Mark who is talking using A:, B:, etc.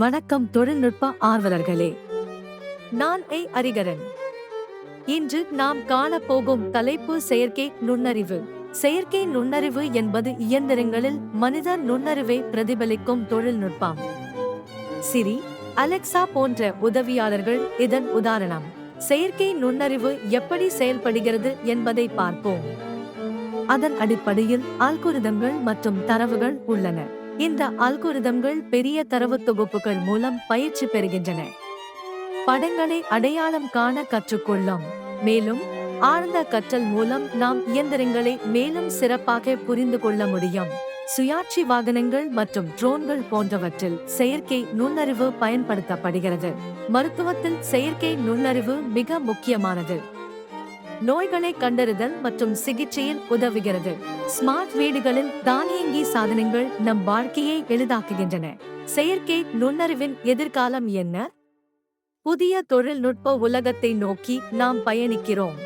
A: வணக்கம் தொழில்நுட்ப ஆர்வலர்களே, நான் அரிகரன். இன்று நாம் காணப்போகும் தலைப்பு செயற்கை நுண்ணறிவு. செயற்கை நுண்ணறிவு என்பது இயந்திரங்களில் மனித நுண்ணறிவை பிரதிபலிக்கும் தொழில்நுட்பம். சிரி, அலெக்சா போன்ற உதவியாளர்கள் இதன் உதாரணம். செயற்கை நுண்ணறிவு எப்படி செயல்படுகிறது என்பதை பார்ப்போம். அதன் அடிப்படையில் அல்கோரிதம்கள் மற்றும் தரவுகள் உள்ளன. இந்த அல்கோரிதம்கள் பெரிய தரவு தொகுப்புகள் மூலம் பயிற்சி பெறுகின்றன. படங்களை அடையாளம் காண கற்றுக்கொள்ளும். மேலும் ஆழ்ந்த கற்றல் மூலம் நாம் இயந்திரங்களை மேலும் சிறப்பாக புரிந்து கொள்ள முடியும். சுயாட்சி வாகனங்கள் மற்றும் ட்ரோன்கள் போன்றவற்றில் செயற்கை நுண்ணறிவு பயன்படுத்தப்படுகிறது. மருத்துவத்தில் செயற்கை நுண்ணறிவு மிக முக்கியமானது. நோய்களை கண்டறிதல் மற்றும் சிகிச்சையில் உதவுகிறது. ஸ்மார்ட் வீடுகளில் தானியங்கி சாதனங்கள் நம் வாழ்க்கையை எளிதாக்குகின்றன. செயற்கை நுண்ணறிவின் எதிர்காலம் என்ன? புதிய தொழில்நுட்ப உலகத்தை நோக்கி நாம் பயணிக்கிறோம்.